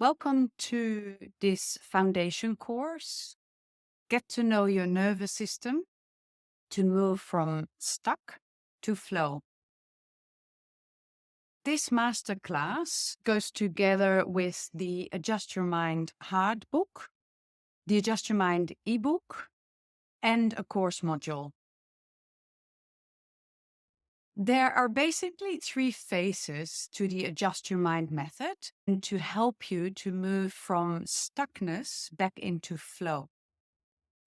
Welcome to this foundation course. Get to know your nervous system to move from stuck to flow. This masterclass goes together with the Adjust Your Mind hard book, the Adjust Your Mind ebook, and a course module. There are basically 3 phases to the Adjust Your Mind method and to help you to move from stuckness back into flow.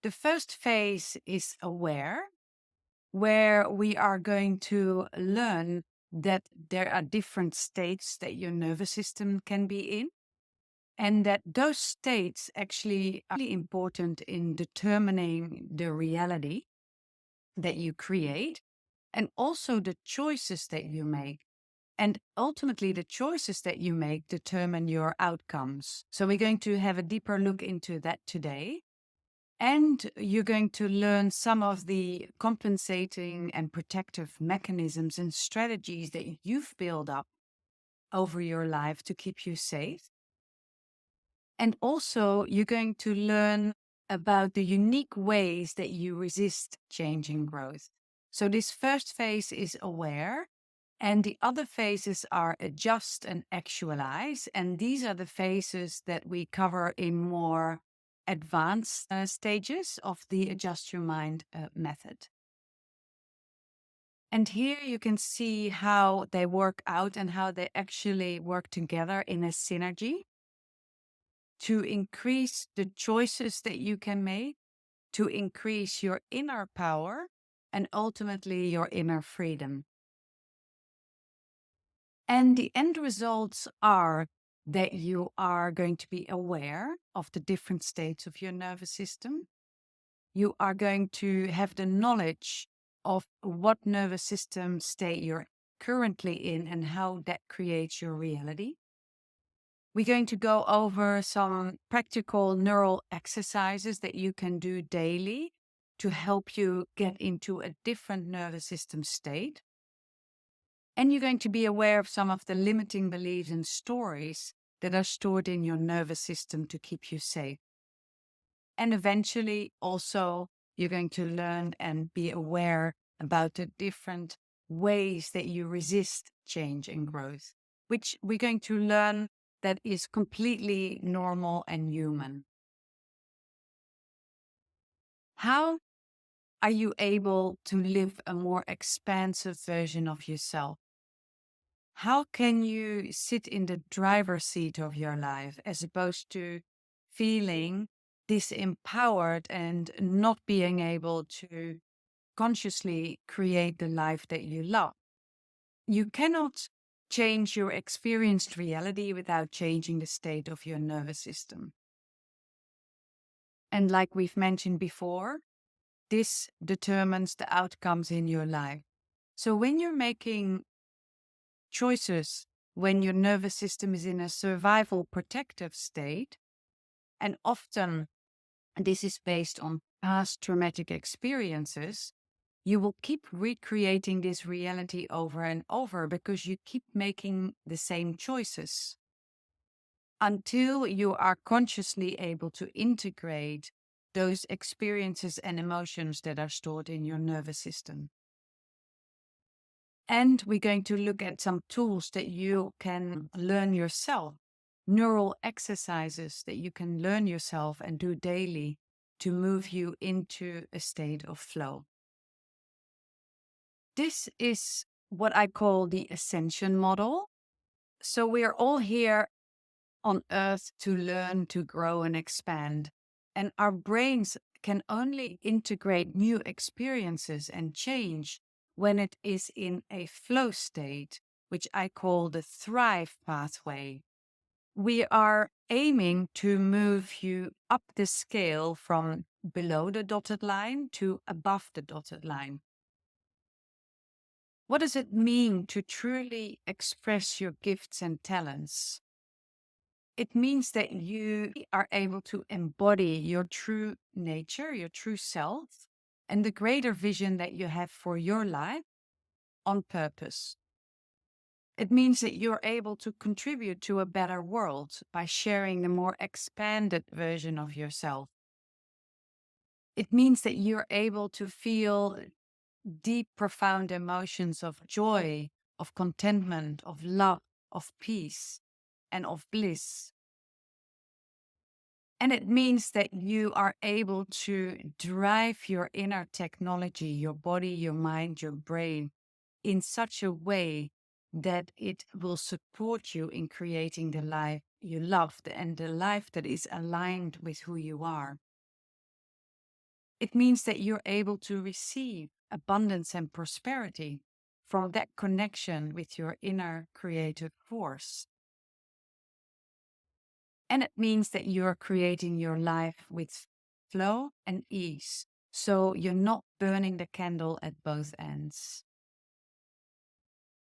The first phase is aware, where we are going to learn that there are different states that your nervous system can be in, and that those states actually are really important in determining the reality that you create and also the choices that you make. And ultimately, the choices that you make determine your outcomes. So we're going to have a deeper look into that today. And you're going to learn some of the compensating and protective mechanisms and strategies that you've built up over your life to keep you safe. And also, you're going to learn about the unique ways that you resist change and growth. So this first phase is aware, and the other phases are adjust and actualize. And these are the phases that we cover in more advanced stages of the Adjust Your Mind method. And here you can see how they work out and how they actually work together in a synergy to increase the choices that you can make, to increase your inner power, and ultimately your inner freedom. And the end results are that you are going to be aware of the different states of your nervous system. You are going to have the knowledge of what nervous system state you're currently in and how that creates your reality. We're going to go over some practical neural exercises that you can do daily to help you get into a different nervous system state. And you're going to be aware of some of the limiting beliefs and stories that are stored in your nervous system to keep you safe. And eventually, also, you're going to learn and be aware about the different ways that you resist change and growth, which we're going to learn that is completely normal and human. How are you able to live a more expansive version of yourself? How can you sit in the driver's seat of your life as opposed to feeling disempowered and not being able to consciously create the life that you love? You cannot change your experienced reality without changing the state of your nervous system. And like we've mentioned before, this determines the outcomes in your life. So when you're making choices, when your nervous system is in a survival protective state, and often this is based on past traumatic experiences, you will keep recreating this reality over and over because you keep making the same choices until you are consciously able to integrate those experiences and emotions that are stored in your nervous system. And we're going to look at some tools that you can learn yourself, neural exercises that you can learn yourself and do daily to move you into a state of flow. This is what I call the ascension model. So we are all here on earth to learn, to grow and expand. And our brains can only integrate new experiences and change when it is in a flow state, which I call the thrive pathway. We are aiming to move you up the scale from below the dotted line to above the dotted line. What does it mean to truly express your gifts and talents? It means that you are able to embody your true nature, your true self, and the greater vision that you have for your life on purpose. It means that you're able to contribute to a better world by sharing the more expanded version of yourself. It means that you're able to feel deep, profound emotions of joy, of contentment, of love, of peace, and of bliss. And it means that you are able to drive your inner technology, your body, your mind, your brain, in such a way that it will support you in creating the life you love and the life that is aligned with who you are. It means that you're able to receive abundance and prosperity from that connection with your inner creative force. And it means that you're creating your life with flow and ease. So you're not burning the candle at both ends.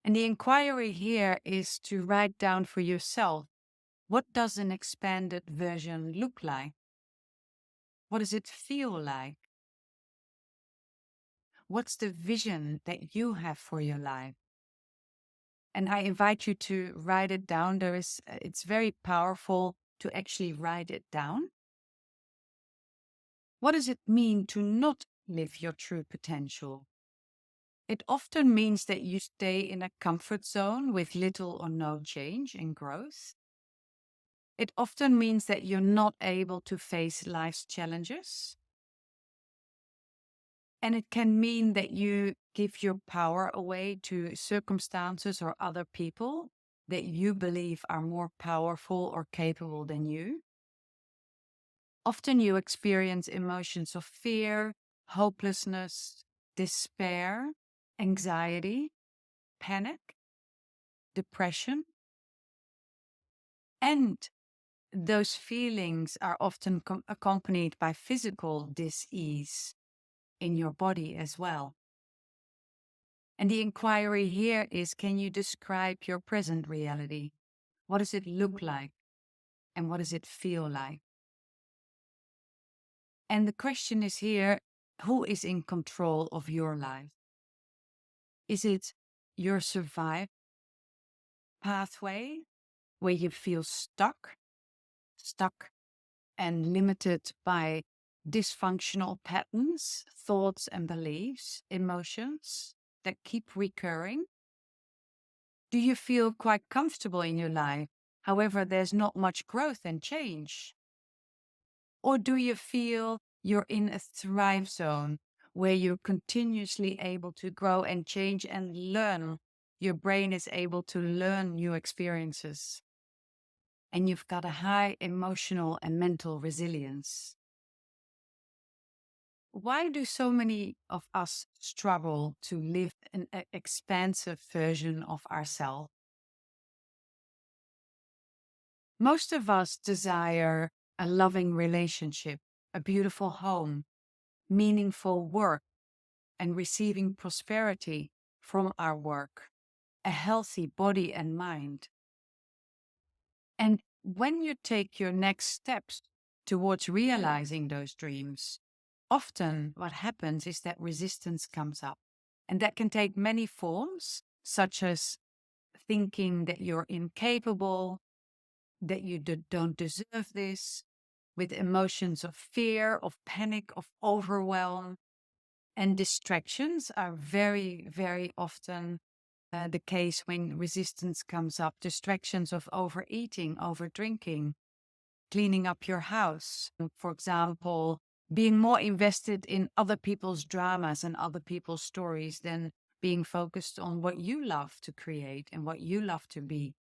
And the inquiry here is to write down for yourself, what does an expanded version look like? What does it feel like? What's the vision that you have for your life? And I invite you to write it down. It's very powerful to actually write it down. What does it mean to not live your true potential? It often means that you stay in a comfort zone with little or no change and growth. It often means that you're not able to face life's challenges. And it can mean that you give your power away to circumstances or other people that you believe are more powerful or capable than you. Often you experience emotions of fear, hopelessness, despair, anxiety, panic, depression. And those feelings are often accompanied by physical dis-ease in your body as well. And the inquiry here is, can you describe your present reality? What does it look like? And what does it feel like? And the question is here, who is in control of your life? Is it your survive pathway where you feel stuck and limited by dysfunctional patterns, thoughts and beliefs, emotions that keep recurring? Do you feel quite comfortable in your life? However, there's not much growth and change. Or do you feel you're in a thrive zone where you're continuously able to grow and change and learn? Your brain is able to learn new experiences. And you've got a high emotional and mental resilience. Why do so many of us struggle to live an expansive version of ourselves? Most of us desire a loving relationship, a beautiful home, meaningful work, and receiving prosperity from our work, a healthy body and mind. And when you take your next steps towards realizing those dreams, often what happens is that resistance comes up. And that can take many forms, such as thinking that you're incapable, that you don't deserve this, with emotions of fear, of panic, of overwhelm. And distractions are very, very often the case when resistance comes up. Distractions of overeating, overdrinking, cleaning up your house. For example, being more invested in other people's dramas and other people's stories than being focused on what you love to create and what you love to be.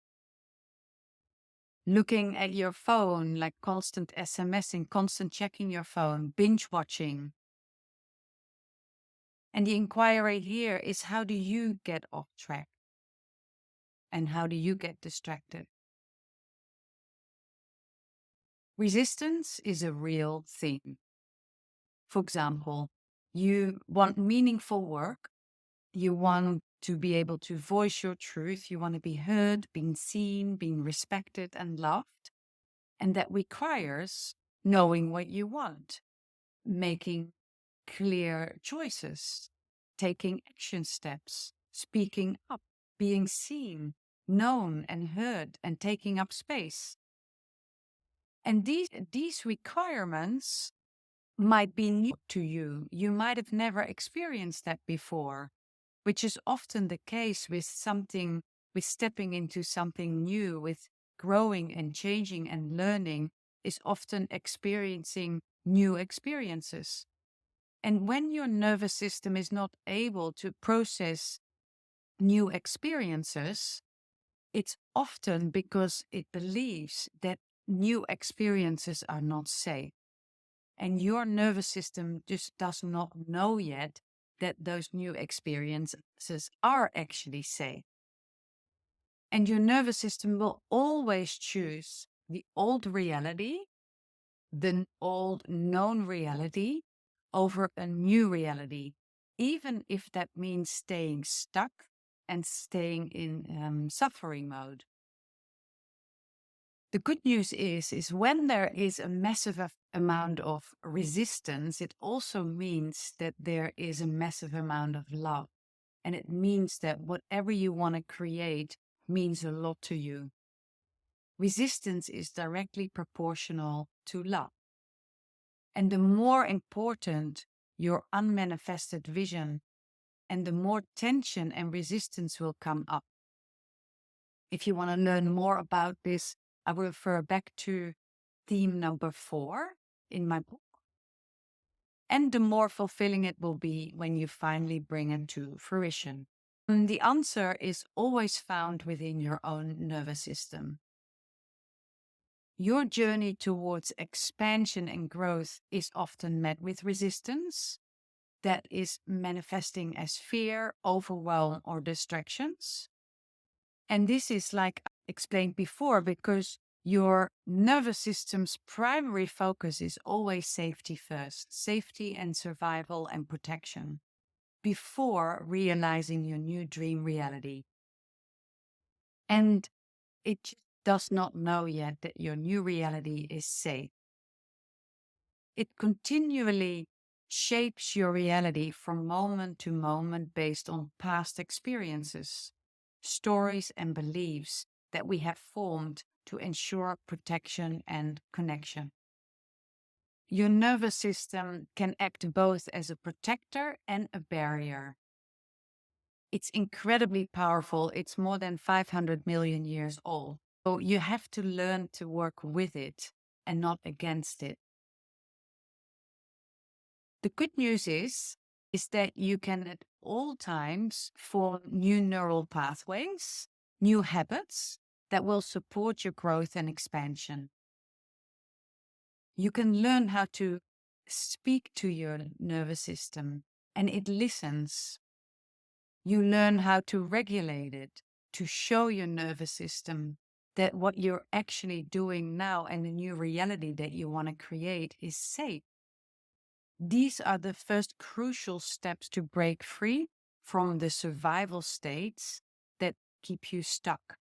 Looking at your phone, like constant SMSing, constant checking your phone, binge watching. And the inquiry here is, how do you get off track? And how do you get distracted? Resistance is a real thing. For example, you want meaningful work. You want to be able to voice your truth. You want to be heard, being seen, being respected and loved. And that requires knowing what you want, making clear choices, taking action steps, speaking up, being seen, known and heard and taking up space. And these requirements might be new to you. You might have never experienced that before, which is often the case with stepping into something new, with growing and changing and learning, is often experiencing new experiences. And when your nervous system is not able to process new experiences, it's often because it believes that new experiences are not safe. And your nervous system just does not know yet that those new experiences are actually safe. And your nervous system will always choose the old reality, the old known reality, over a new reality, even if that means staying stuck and staying in suffering mode. The good news is when there is a massive amount of resistance, it also means that there is a massive amount of love. And it means that whatever you want to create means a lot to you. Resistance is directly proportional to love. And the more important your unmanifested vision, and the more tension and resistance will come up. If you want to learn more about this, I will refer back to theme number 4 in my book. And the more fulfilling it will be when you finally bring it to fruition. And the answer is always found within your own nervous system. Your journey towards expansion and growth is often met with resistance that is manifesting as fear, overwhelm, or distractions. And this is, like I explained before, because your nervous system's primary focus is always safety first, safety and survival and protection, before realizing your new dream reality. And it does not know yet that your new reality is safe. It continually shapes your reality from moment to moment based on past experiences, stories, and beliefs that we have formed to ensure protection and connection. Your nervous system can act both as a protector and a barrier. It's incredibly powerful. It's more than 500 million years old. So you have to learn to work with it and not against it. The good news is that you can at all times form new neural pathways, new habits that will support your growth and expansion. You can learn how to speak to your nervous system and it listens. You learn how to regulate it, to show your nervous system that what you're actually doing now and the new reality that you want to create is safe. These are the first crucial steps to break free from the survival states that keep you stuck.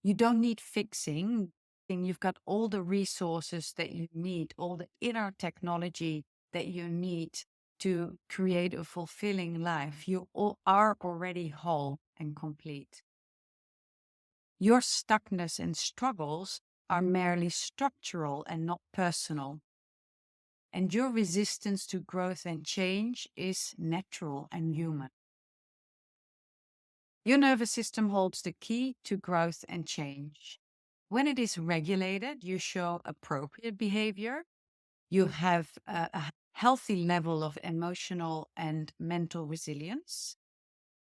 You don't need fixing. You've got all the resources that you need, all the inner technology that you need to create a fulfilling life. You all are already whole and complete. Your stuckness and struggles are merely structural and not personal. And your resistance to growth and change is natural and human. Your nervous system holds the key to growth and change. When it is regulated, you show appropriate behavior. You have a healthy level of emotional and mental resilience.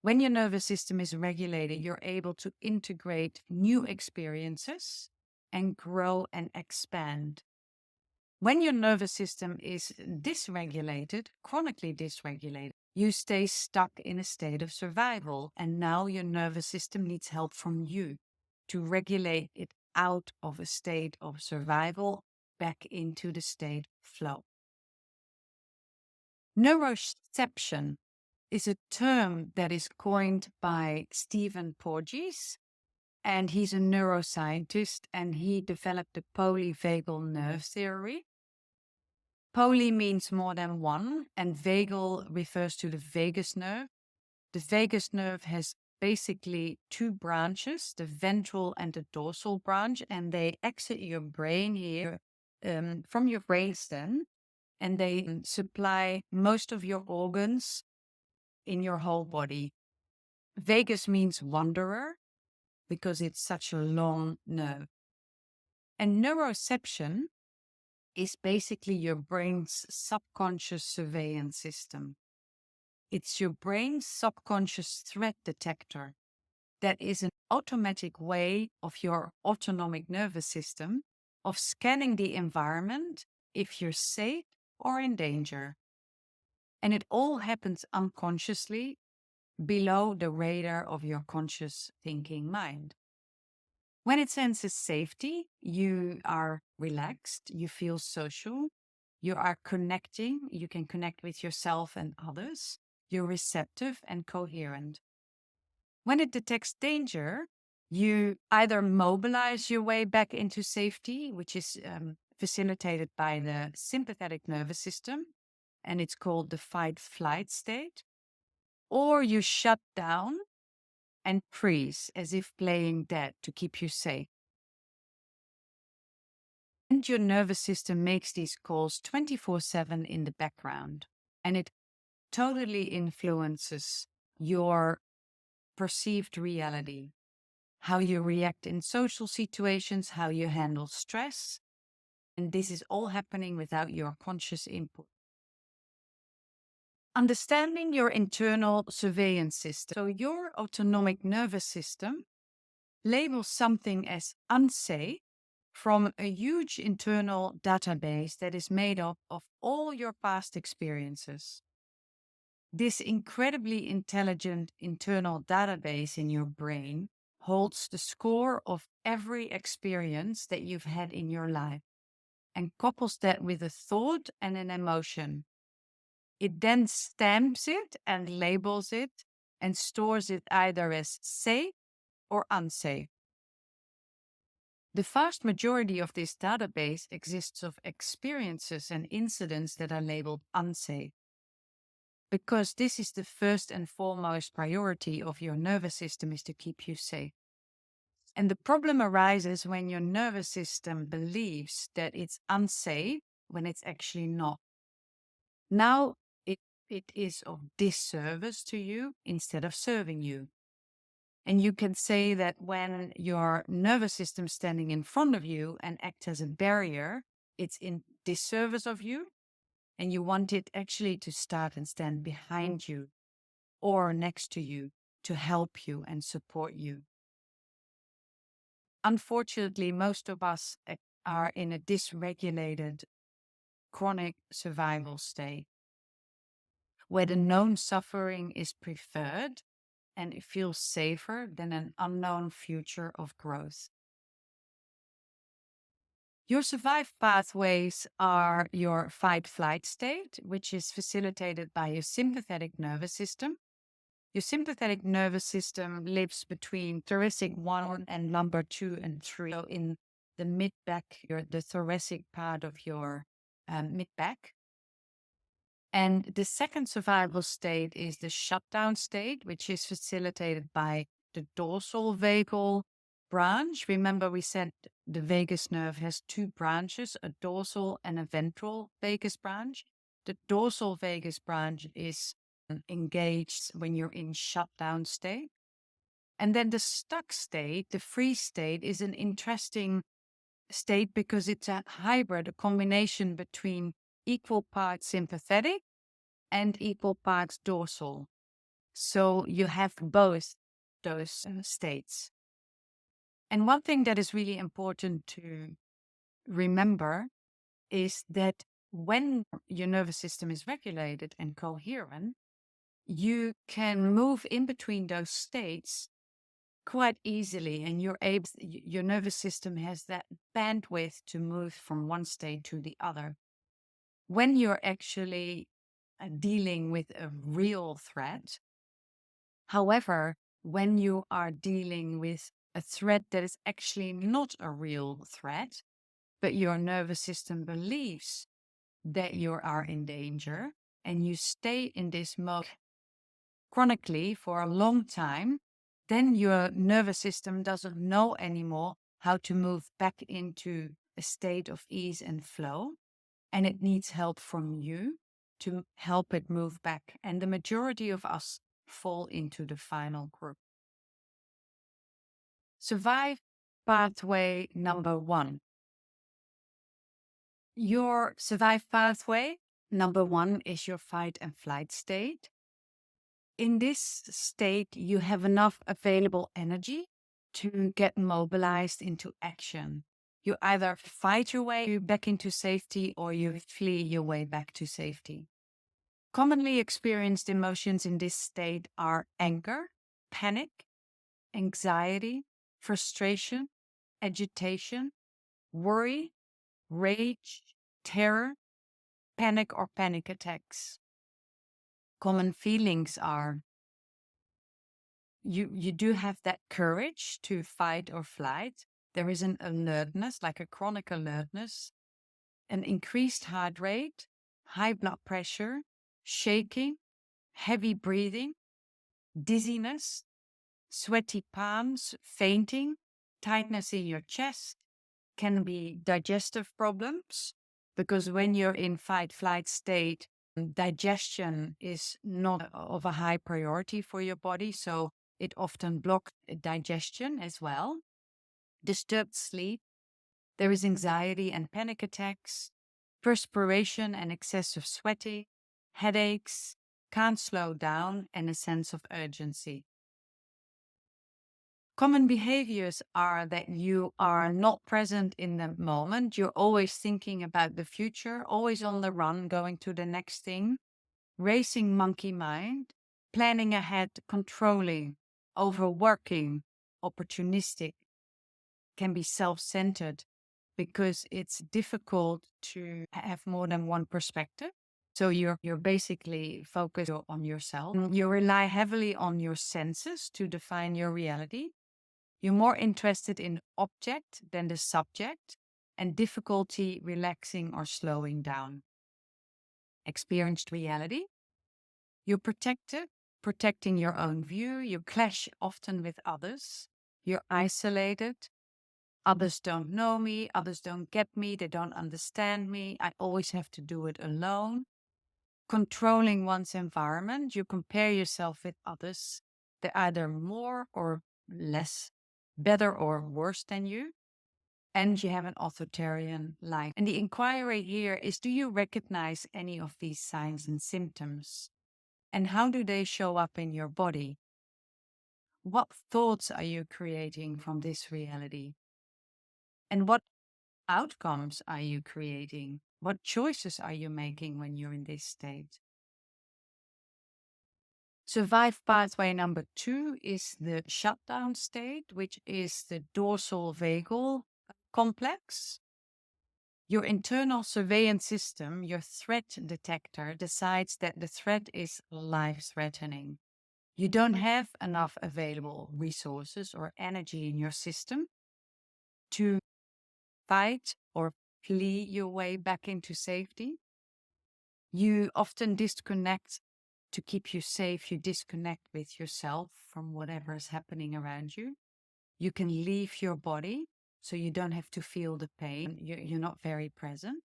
When your nervous system is regulated, you're able to integrate new experiences and grow and expand. When your nervous system is dysregulated, chronically dysregulated, you stay stuck in a state of survival. And now your nervous system needs help from you to regulate it out of a state of survival back into the state of flow. Neuroception is a term that is coined by Stephen Porges, and he's a neuroscientist, and he developed the polyvagal nerve theory. Poly means more than one, and vagal refers to the vagus nerve. The vagus nerve has basically two branches, the ventral and the dorsal branch, and they exit your brain here from your brainstem, and they supply most of your organs in your whole body. Vagus means wanderer because it's such a long nerve. And neuroception is basically your brain's subconscious surveillance system. It's your brain's subconscious threat detector. That is an automatic way of your autonomic nervous system of scanning the environment if you're safe or in danger. And it all happens unconsciously below the radar of your conscious thinking mind. When it senses safety, you are relaxed, you feel social, you are connecting, you can connect with yourself and others, you're receptive and coherent. When it detects danger, you either mobilize your way back into safety, which is facilitated by the sympathetic nervous system, and it's called the fight-flight state, or you shut down and freeze as if playing dead to keep you safe. And your nervous system makes these calls 24/7 in the background, and it totally influences your perceived reality, how you react in social situations, how you handle stress. And this is all happening without your conscious input. Understanding your internal surveillance system. So your autonomic nervous system labels something as unsafe from a huge internal database that is made up of all your past experiences. This incredibly intelligent internal database in your brain holds the score of every experience that you've had in your life and couples that with a thought and an emotion. It then stamps it and labels it and stores it either as safe or unsafe. The vast majority of this database exists of experiences and incidents that are labeled unsafe, because this is the first and foremost priority of your nervous system, is to keep you safe. And the problem arises when your nervous system believes that it's unsafe when it's actually not. Now it is of disservice to you instead of serving you. And you can say that when your nervous system is standing in front of you and acts as a barrier, it's in disservice of you, and you want it actually to start and stand behind you or next to you to help you and support you. Unfortunately, most of us are in a dysregulated chronic survival state where the known suffering is preferred and it feels safer than an unknown future of growth. Your survive pathways are your fight-flight state, which is facilitated by your sympathetic nervous system. Your sympathetic nervous system lives between thoracic 1 and lumbar 2 and 3. So in the mid-back, the thoracic part of your mid-back. And the second survival state is the shutdown state, which is facilitated by the dorsal vagal branch. Remember, we said the vagus nerve has two branches, a dorsal and a ventral vagus branch. The dorsal vagus branch is engaged when you're in shutdown state. And then the stuck state, the freeze state, is an interesting state because it's a hybrid, a combination between equal parts sympathetic and equal parts dorsal. So you have both those states. And one thing that is really important to remember is that when your nervous system is regulated and coherent, you can move in between those states quite easily, and your nervous system has that bandwidth to move from one state to the other. When you're actually dealing with a real threat, however, when you are dealing with a threat that is actually not a real threat, but your nervous system believes that you are in danger, and you stay in this mode chronically for a long time, then your nervous system doesn't know anymore how to move back into a state of ease and flow. And it needs help from you to help it move back. And the majority of us fall into the final group. Survive pathway number 1. Your survive pathway number 1 is your fight and flight state. In this state, you have enough available energy to get mobilized into action. You either fight your way back into safety or you flee your way back to safety. Commonly experienced emotions in this state are anger, panic, anxiety, frustration, agitation, worry, rage, terror, panic or panic attacks. Common feelings are you do have that courage to fight or flight. There is an alertness, like a chronic alertness, an increased heart rate, high blood pressure, shaking, heavy breathing, dizziness, sweaty palms, fainting, tightness in your chest, can be digestive problems, because when you're in fight flight state, digestion is not of a high priority for your body. So it often blocks digestion as well. Disturbed sleep. There is anxiety and panic attacks, perspiration and excessive sweating, headaches, can't slow down, and a sense of urgency. Common behaviors are that you are not present in the moment. You're always thinking about the future, always on the run, going to the next thing, racing monkey mind, planning ahead, controlling, overworking, opportunistic, can be self-centered because it's difficult to have more than one perspective. So you're basically focused on yourself. You rely heavily on your senses to define your reality. You're more interested in object than the subject, and difficulty relaxing or slowing down. Experienced reality. You're protective, protecting your own view. You clash often with others. You're isolated. Others don't know me. Others don't get me. They don't understand me. I always have to do it alone. Controlling one's environment. You compare yourself with others. They're either more or less, better or worse than you. And you have an authoritarian life. And the inquiry here is, do you recognize any of these signs and symptoms? And how do they show up in your body? What thoughts are you creating from this reality? And what outcomes are you creating? What choices are you making when you're in this state? Survive pathway number 2 is the shutdown state, which is the dorsal vagal complex. Your internal surveillance system, your threat detector, decides that the threat is life-threatening. You don't have enough available resources or energy in your system to fight or flee your way back into safety. You often disconnect to keep you safe. You disconnect with yourself from whatever is happening around you. You can leave your body so you don't have to feel the pain. You're not very present.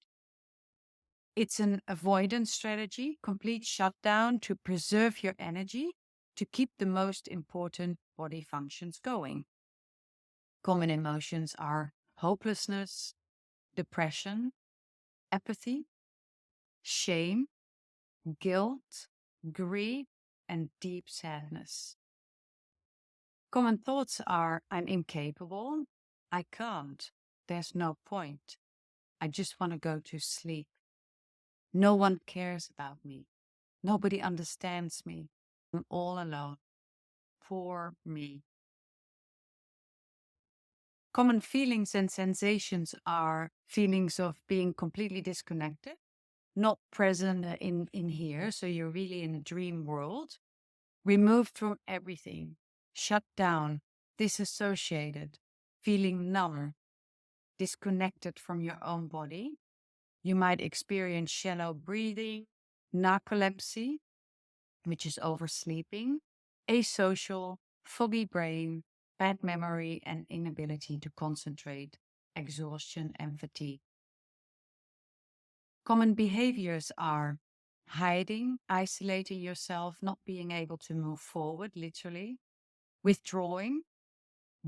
It's an avoidance strategy, complete shutdown to preserve your energy, to keep the most important body functions going. Common emotions are hopelessness, depression, apathy, shame, guilt, grief, and deep sadness. Common thoughts are, I'm incapable, I can't, there's no point, I just want to go to sleep. No one cares about me. Nobody understands me. I'm all alone. Poor me. Common feelings and sensations are feelings of being completely disconnected, not present in here, so you're really in a dream world, removed from everything, shut down, disassociated, feeling numb, disconnected from your own body. You might experience shallow breathing, narcolepsy, which is oversleeping, asocial, foggy brain, bad memory, and inability to concentrate, exhaustion, and fatigue. Common behaviors are hiding, isolating yourself, not being able to move forward, literally, withdrawing,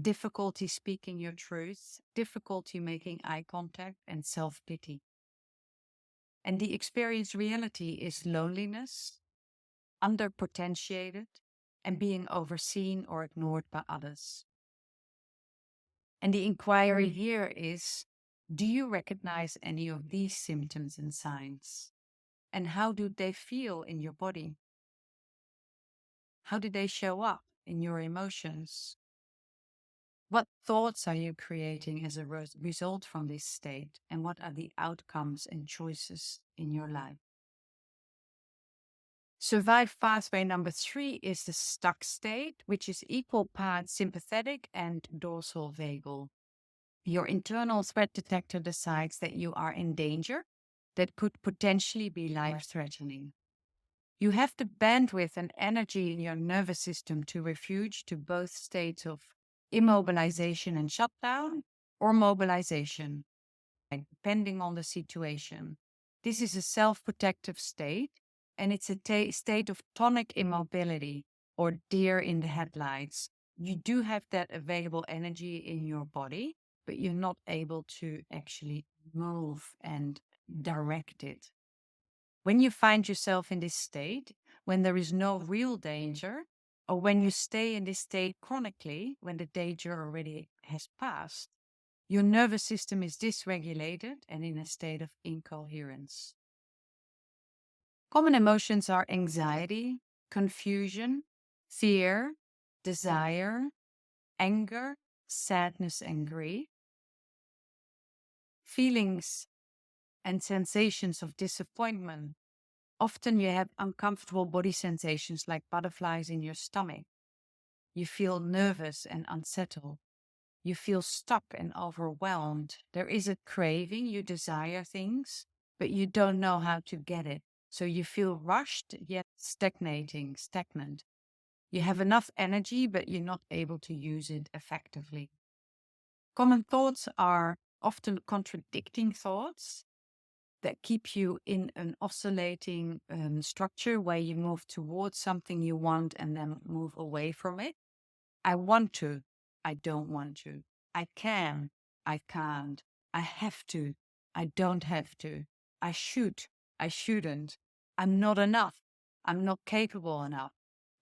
difficulty speaking your truth, difficulty making eye contact, and self pity. And the experienced reality is loneliness, underpotentiated, and being overseen or ignored by others. And the inquiry here is, do you recognize any of these symptoms and signs? And how do they feel in your body? How do they show up in your emotions? What thoughts are you creating as a result from this state? And what are the outcomes and choices in your life? Survive pathway number 3 is the stuck state, which is equal parts sympathetic and dorsal vagal. Your internal threat detector decides that you are in danger that could potentially be life-threatening. You have the bandwidth and energy in your nervous system to refuge to both states of immobilization and shutdown or mobilization, depending on the situation. This is a self-protective state, and it's a state of tonic immobility or deer in the headlights. You do have that available energy in your body, but you're not able to actually move and direct it. When you find yourself in this state, when there is no real danger, or when you stay in this state chronically, when the danger already has passed, your nervous system is dysregulated and in a state of incoherence. Common emotions are anxiety, confusion, fear, desire, anger, sadness, and grief. Feelings and sensations of disappointment. Often you have uncomfortable body sensations like butterflies in your stomach. You feel nervous and unsettled. You feel stuck and overwhelmed. There is a craving. You desire things, but you don't know how to get it. So you feel rushed yet stagnant. You have enough energy, but you're not able to use it effectively. Common thoughts are often contradicting thoughts that keep you in an oscillating structure where you move towards something you want and then move away from it. I want to, I don't want to. I can, I can't. I have to, I don't have to. I should, I shouldn't. I'm not enough. I'm not capable enough.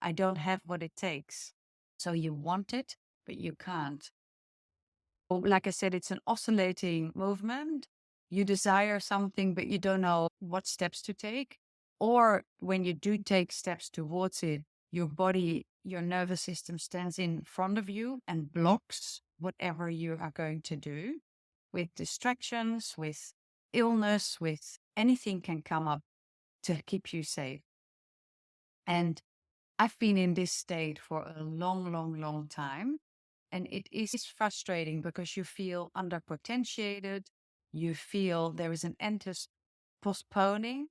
I don't have what it takes. So you want it, but you can't. Like I said, it's an oscillating movement. You desire something, but you don't know what steps to take. Or when you do take steps towards it, your body, your nervous system stands in front of you and blocks whatever you are going to do with distractions, with illness, with anything can come up to keep you safe. And I've been in this state for a long time. And it is frustrating because you feel underpotentiated. You feel there is an endless postponing.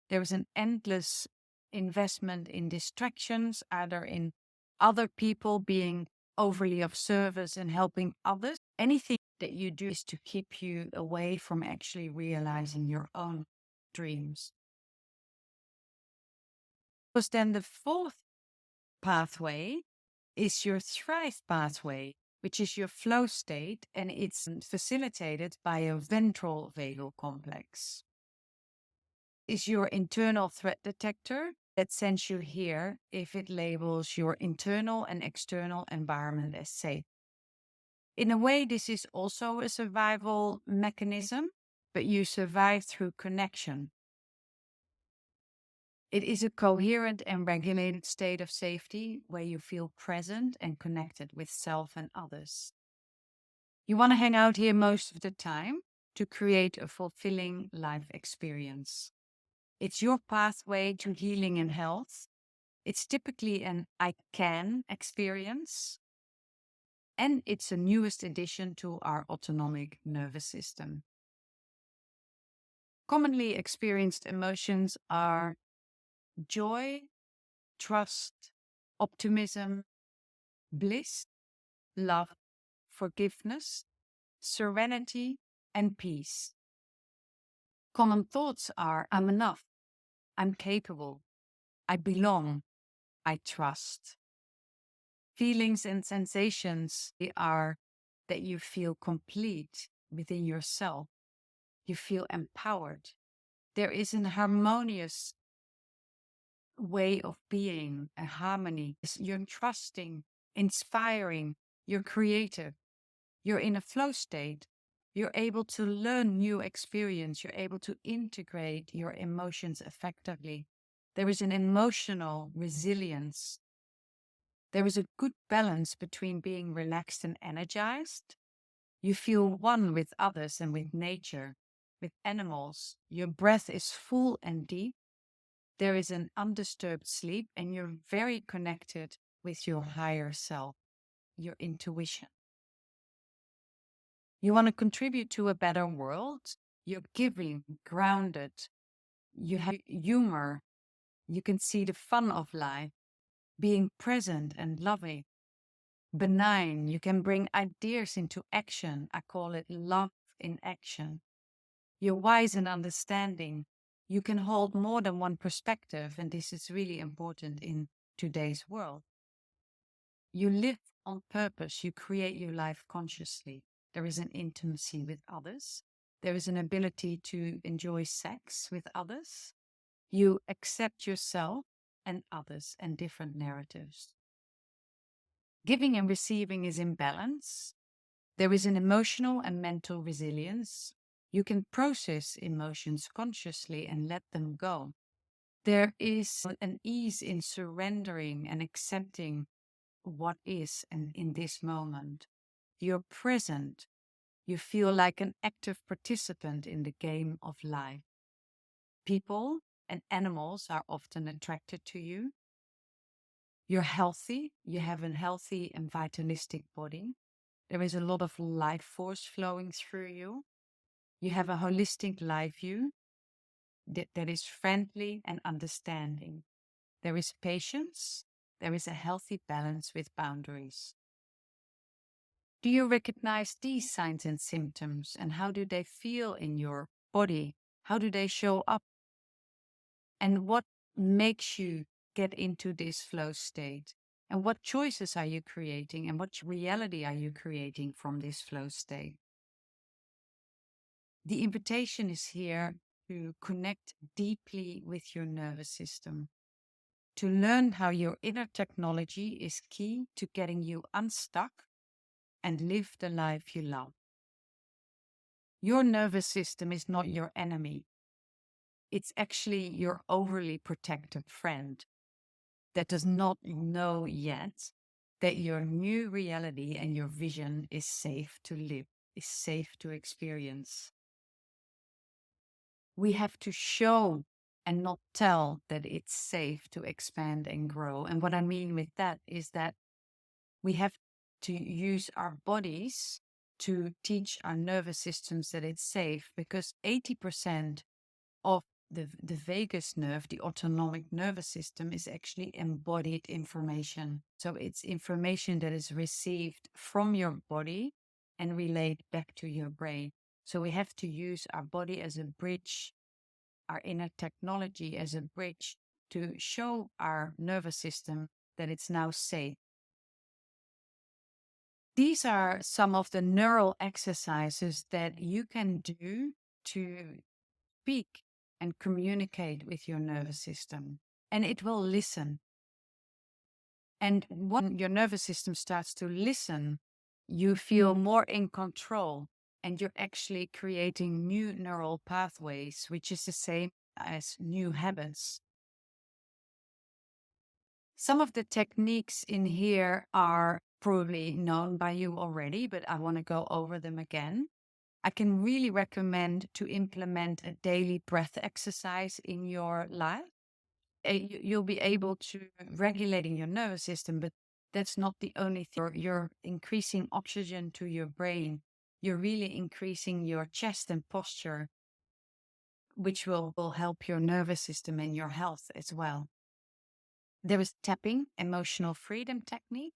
There is an endless investment in distractions, either in other people being overly of service and helping others. Anything that you do is to keep you away from actually realizing your own dreams. Because then the fourth pathway is your thrive pathway, which is your flow state, and it's facilitated by a ventral vagal complex. Is your internal threat detector that sends you here if it labels your internal and external environment as safe. In a way, this is also a survival mechanism, but you survive through connection. It is a coherent and regulated state of safety where you feel present and connected with self and others. You want to hang out here most of the time to create a fulfilling life experience. It's your pathway to healing and health. It's typically an I can experience. And it's the newest addition to our autonomic nervous system. Commonly experienced emotions are joy, trust, optimism, bliss, love, forgiveness, serenity, and peace. Common thoughts are I'm enough, I'm capable, I belong, I trust. Feelings and sensations are that you feel complete within yourself. You feel empowered. There is an harmonious way of being, a harmony. You're trusting, inspiring, you're creative, you're in a flow state. You're able to learn new experience. You're able to integrate your emotions effectively. There is an emotional resilience. There is a good balance between being relaxed and energized. You feel one with others and with nature, with animals. Your breath is full and deep. There is an undisturbed sleep, and you're very connected with your higher self, your intuition. You want to contribute to a better world. You're giving, grounded. You have humor. You can see the fun of life, being present and loving. Benign. You can bring ideas into action. I call it love in action. You're wise and understanding. You can hold more than one perspective, and this is really important in today's world. You live on purpose. You create your life consciously. There is an intimacy with others. There is an ability to enjoy sex with others. You accept yourself and others and different narratives. Giving and receiving is in balance. There is an emotional and mental resilience. You can process emotions consciously and let them go. There is an ease in surrendering and accepting what is and in this moment. You're present. You feel like an active participant in the game of life. People and animals are often attracted to you. You're healthy. You have a healthy and vitalistic body. There is a lot of life force flowing through you. You have a holistic life view that is friendly and understanding. There is patience. There is a healthy balance with boundaries. Do you recognize these signs and symptoms, and how do they feel in your body? How do they show up? And what makes you get into this flow state? And what choices are you creating, and what reality are you creating from this flow state? The invitation is here to connect deeply with your nervous system, to learn how your inner technology is key to getting you unstuck and live the life you love. Your nervous system is not your enemy. It's actually your overly protective friend that does not know yet that your new reality and your vision is safe to live, is safe to experience. We have to show and not tell that it's safe to expand and grow. And what I mean with that is that we have to use our bodies to teach our nervous systems that it's safe, because 80% of the vagus nerve, the autonomic nervous system, is actually embodied information. So it's information that is received from your body and relayed back to your brain. So we have to use our body as a bridge, our inner technology as a bridge to show our nervous system that it's now safe. These are some of the neural exercises that you can do to speak and communicate with your nervous system, and it will listen. And when your nervous system starts to listen, you feel more in control, and you're actually creating new neural pathways, which is the same as new habits. Some of the techniques in here are probably known by you already, but I want to go over them again. I can really recommend to implement a daily breath exercise in your life. You'll be able to regulating your nervous system, but that's not the only thing. You're increasing oxygen to your brain. You're really increasing your chest and posture, which will help your nervous system and your health as well. There is tapping, emotional freedom technique.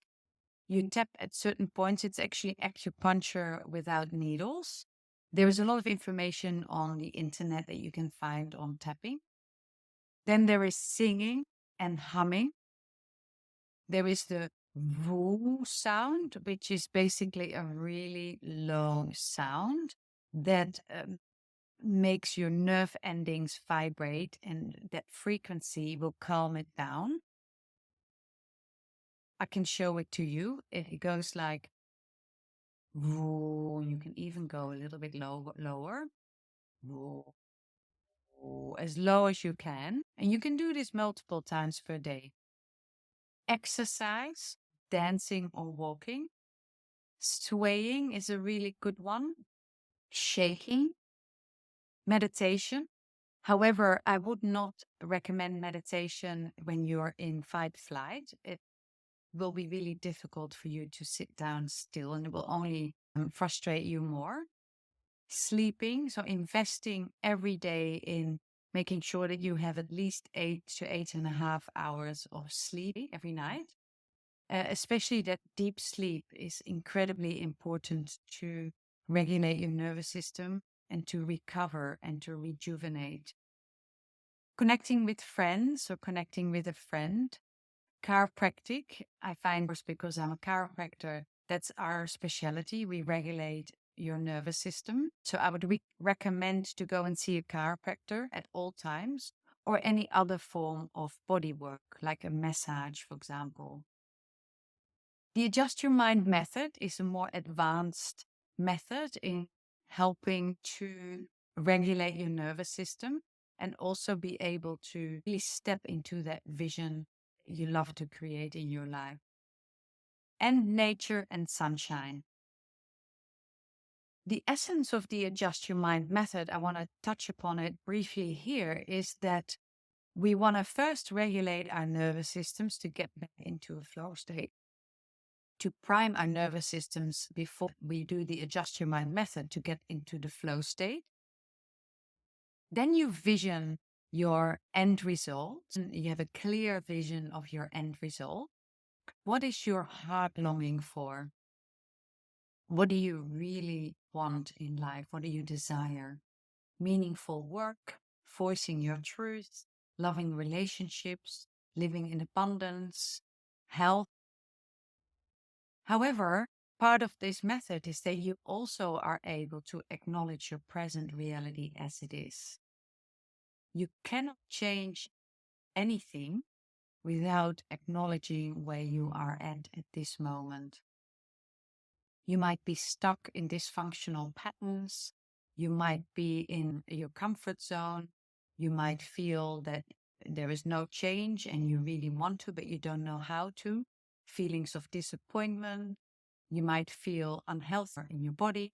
You tap at certain points. It's actually acupuncture without needles. There is a lot of information on the internet that you can find on tapping. Then there is singing and humming. There is the woo sound, which is basically a really low sound that makes your nerve endings vibrate, and that frequency will calm it down. I can show it to you. It goes like woo. You can even go a little bit lower. Woo. As low as you can. And you can do this multiple times per day. Exercise, dancing or walking. Swaying is a really good one. Shaking, meditation. However, I would not recommend meditation when you're in fight flight. It will be really difficult for you to sit down still, and it will only frustrate you more. Sleeping, so investing every day in making sure that you have at least 8 to 8.5 hours of sleep every night. Especially that deep sleep is incredibly important to regulate your nervous system and to recover and to rejuvenate. Connecting with friends or connecting with a friend. Chiropractic, I find, because I'm a chiropractor, that's our specialty. We regulate your nervous system. So I would recommend to go and see a chiropractor at all times, or any other form of body work, like a massage, for example. The Adjust Your Mind method is a more advanced method in helping to regulate your nervous system and also be able to really step into that vision you love to create in your life. And nature and sunshine. The essence of the Adjust Your Mind method, I want to touch upon it briefly here, is that we want to first regulate our nervous systems to get back into a flow state, to prime our nervous systems before we do the Adjust Your Mind method to get into the flow state. Then you vision your end result. You have a clear vision of your end result. What is your heart longing for? What do you really want in life? What do you desire? Meaningful work, voicing your truth, loving relationships, living in abundance, health. However, part of this method is that you also are able to acknowledge your present reality as it is. You cannot change anything without acknowledging where you are at this moment. You might be stuck in dysfunctional patterns. You might be in your comfort zone. You might feel that there is no change and you really want to, but you don't know how to. Feelings of disappointment. You might feel unhealthy in your body.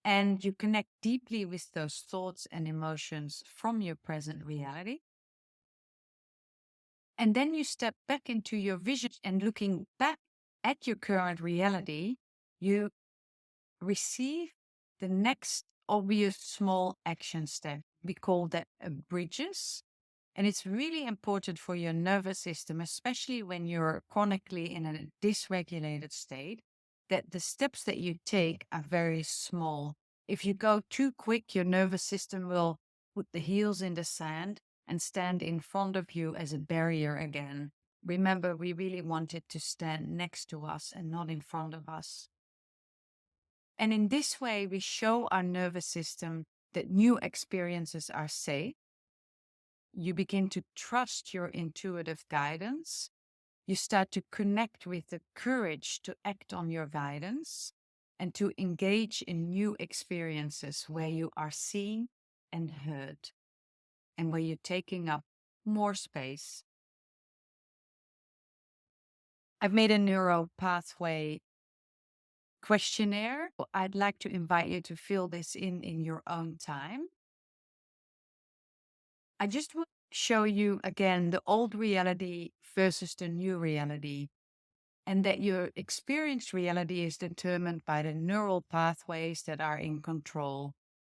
And you connect deeply with those thoughts and emotions from your present reality. And then you step back into your vision, and looking back at your current reality, you receive the next obvious small action step. We call that bridges. And it's really important for your nervous system, especially when you're chronically in a dysregulated state, that the steps that you take are very small. If you go too quick, your nervous system will put the heels in the sand and stand in front of you as a barrier again. Remember, we really want it to stand next to us and not in front of us. And in this way, we show our nervous system that new experiences are safe. You begin to trust your intuitive guidance. You start to connect with the courage to act on your guidance and to engage in new experiences where you are seen and heard and where you're taking up more space. I've made a neuro pathway questionnaire. I'd like to invite you to fill this in your own time. I just want to show you again the old reality versus the new reality, and that your experienced reality is determined by the neural pathways that are in control.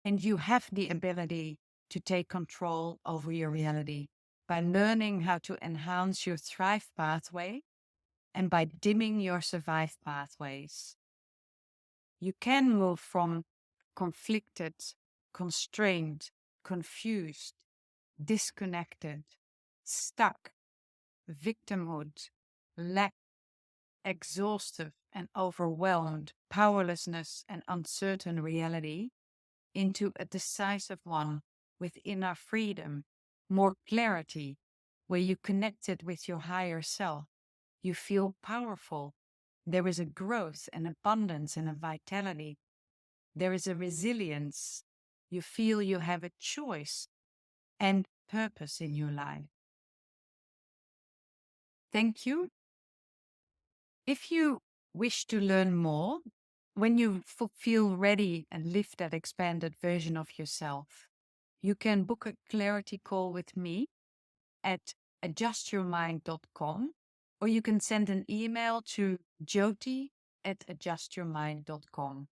And you have the ability to take control over your reality by learning how to enhance your Thrive pathway and by dimming your survive pathways. You can move from conflicted, constrained, confused, disconnected, stuck, victimhood, lack, exhausted and overwhelmed, powerlessness and uncertain reality into a decisive one with inner freedom, more clarity, where you connected with your higher self. You feel powerful. There is a growth and abundance and a vitality. There is a resilience. You feel you have a choice and purpose in your life. Thank you. If you wish to learn more, when you feel ready and live that expanded version of yourself, you can book a clarity call with me at adjustyourmind.com, or you can send an email to jyoti@adjustyourmind.com.